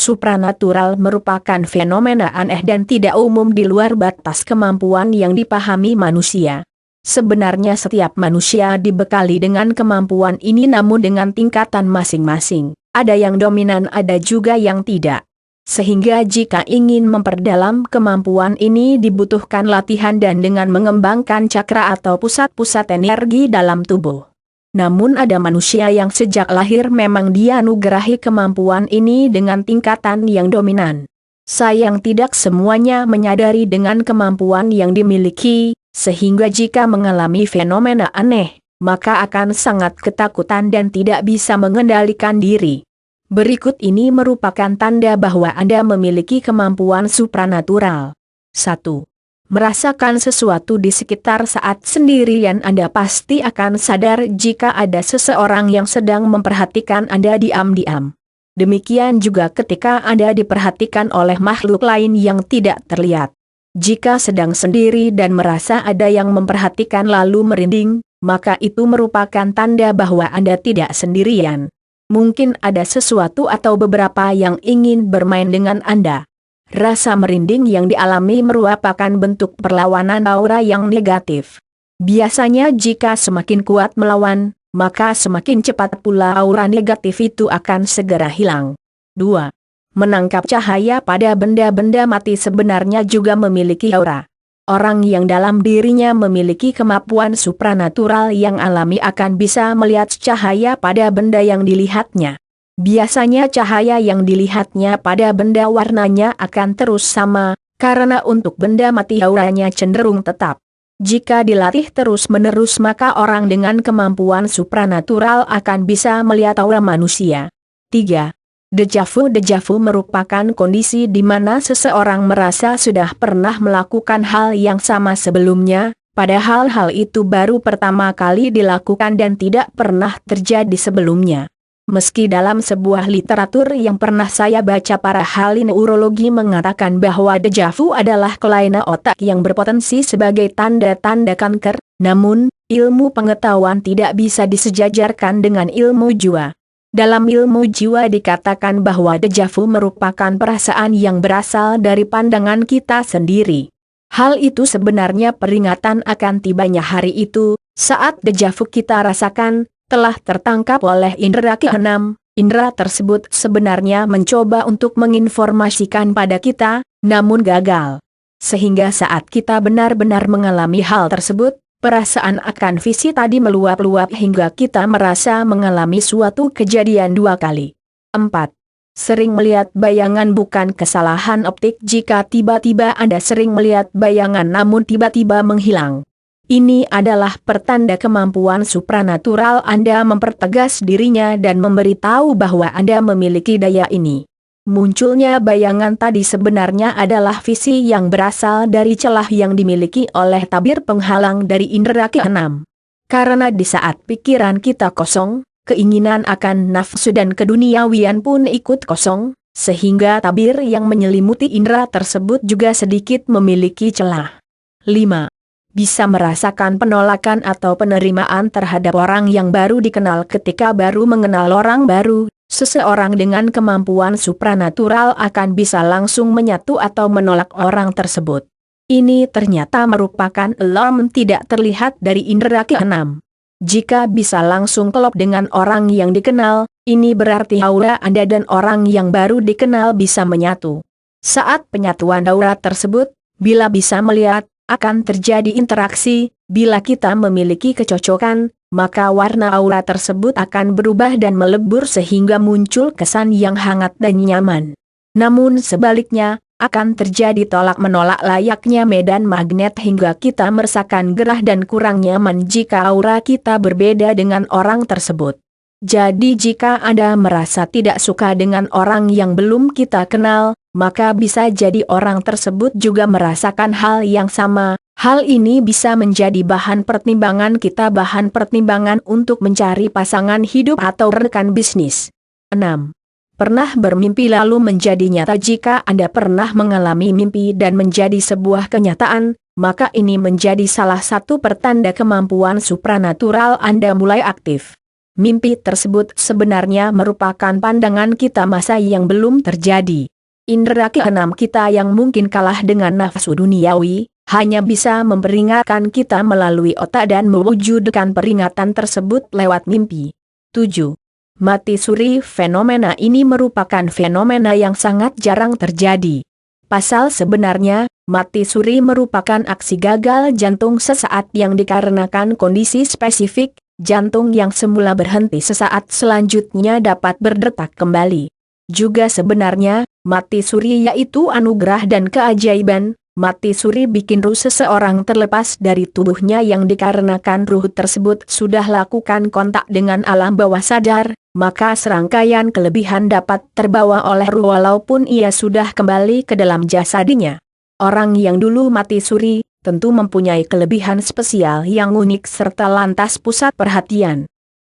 supranatural merupakan fenomena aneh dan tidak umum di luar batas kemampuan yang dipahami manusia. Sebenarnya setiap manusia dibekali dengan kemampuan ini namun dengan tingkatan masing-masing. Ada yang dominan, ada juga yang tidak. Sehingga jika ingin memperdalam kemampuan ini dibutuhkan latihan dan dengan mengembangkan cakra atau pusat-pusat energi dalam tubuh. Namun ada manusia yang sejak lahir memang dianugerahi kemampuan ini dengan tingkatan yang dominan. Sayang tidak semuanya menyadari dengan kemampuan yang dimiliki, sehingga jika mengalami fenomena aneh, maka akan sangat ketakutan dan tidak bisa mengendalikan diri. Berikut ini merupakan tanda bahwa Anda memiliki kemampuan supranatural. 1. Merasakan sesuatu di sekitar saat sendirian. Anda pasti akan sadar jika ada seseorang yang sedang memperhatikan Anda diam-diam. Demikian juga ketika Anda diperhatikan oleh makhluk lain yang tidak terlihat. Jika sedang sendiri dan merasa ada yang memperhatikan lalu merinding, maka itu merupakan tanda bahwa Anda tidak sendirian. Mungkin ada sesuatu atau beberapa yang ingin bermain dengan Anda. Rasa merinding yang dialami merupakan bentuk perlawanan aura yang negatif. Biasanya jika semakin kuat melawan, maka semakin cepat pula aura negatif itu akan segera hilang. 2. Menangkap cahaya pada benda-benda mati sebenarnya juga memiliki aura. Orang yang dalam dirinya memiliki kemampuan supranatural yang alami akan bisa melihat cahaya pada benda yang dilihatnya. Biasanya cahaya yang dilihatnya pada benda warnanya akan terus sama, karena untuk benda mati auranya cenderung tetap. Jika dilatih terus-menerus maka orang dengan kemampuan supranatural akan bisa melihat aura manusia. 3. Deja vu merupakan kondisi di mana seseorang merasa sudah pernah melakukan hal yang sama sebelumnya, padahal hal itu baru pertama kali dilakukan dan tidak pernah terjadi sebelumnya. Meski dalam sebuah literatur yang pernah saya baca para ahli neurologi mengatakan bahwa deja vu adalah kelainan otak yang berpotensi sebagai tanda-tanda kanker, namun, ilmu pengetahuan tidak bisa disejajarkan dengan ilmu jiwa. Dalam ilmu jiwa dikatakan bahwa deja vu merupakan perasaan yang berasal dari pandangan kita sendiri. Hal itu sebenarnya peringatan akan tibanya hari itu, saat deja vu kita rasakan, telah tertangkap oleh indera keenam. Indera tersebut sebenarnya mencoba untuk menginformasikan pada kita, namun gagal. Sehingga saat kita benar-benar mengalami hal tersebut, perasaan akan visi tadi meluap-luap hingga kita merasa mengalami suatu kejadian dua kali. 4. Sering melihat bayangan bukan kesalahan optik jika tiba-tiba Anda sering melihat bayangan namun tiba-tiba menghilang. Ini adalah pertanda kemampuan supranatural Anda mempertegas dirinya dan memberitahu bahwa Anda memiliki daya ini. Munculnya bayangan tadi sebenarnya adalah visi yang berasal dari celah yang dimiliki oleh tabir penghalang dari indera keenam. Karena di saat pikiran kita kosong, keinginan akan nafsu dan keduniawian pun ikut kosong, sehingga tabir yang menyelimuti indera tersebut juga sedikit memiliki celah. 5. Bisa merasakan penolakan atau penerimaan terhadap orang yang baru dikenal. Ketika baru mengenal orang baru, seseorang dengan kemampuan supranatural akan bisa langsung menyatu atau menolak orang tersebut. Ini ternyata merupakan alarm tidak terlihat dari indera keenam. Jika bisa langsung klop dengan orang yang dikenal, ini berarti aura Anda dan orang yang baru dikenal bisa menyatu. Saat penyatuan aura tersebut, bila bisa melihat, akan terjadi interaksi. Bila kita memiliki kecocokan, maka warna aura tersebut akan berubah dan melebur sehingga muncul kesan yang hangat dan nyaman. Namun sebaliknya, akan terjadi tolak-menolak layaknya medan magnet hingga kita merasakan gerah dan kurang nyaman jika aura kita berbeda dengan orang tersebut. Jadi jika Anda merasa tidak suka dengan orang yang belum kita kenal, maka bisa jadi orang tersebut juga merasakan hal yang sama. Hal ini bisa menjadi bahan pertimbangan kita, bahan pertimbangan untuk mencari pasangan hidup atau rekan bisnis. 6. Pernah bermimpi lalu menjadi nyata. Jika Anda pernah mengalami mimpi dan menjadi sebuah kenyataan, maka ini menjadi salah satu pertanda kemampuan supranatural Anda mulai aktif. Mimpi tersebut sebenarnya merupakan pandangan kita masa yang belum terjadi. Indera keenam kita yang mungkin kalah dengan nafsu duniawi, hanya bisa memperingatkan kita melalui otak dan mewujudkan peringatan tersebut lewat mimpi. 7. Mati suri. Fenomena ini merupakan fenomena yang sangat jarang terjadi. Pasal sebenarnya, mati suri merupakan aksi gagal jantung sesaat yang dikarenakan kondisi spesifik, jantung yang semula berhenti sesaat selanjutnya dapat berdetak kembali. Juga sebenarnya, mati suri yaitu anugerah dan keajaiban. Mati suri bikin ruh seseorang terlepas dari tubuhnya yang dikarenakan ruh tersebut sudah lakukan kontak dengan alam bawah sadar, maka serangkaian kelebihan dapat terbawa oleh ruh walaupun ia sudah kembali ke dalam jasadinya. Orang yang dulu mati suri, tentu mempunyai kelebihan spesial yang unik serta lantas pusat perhatian.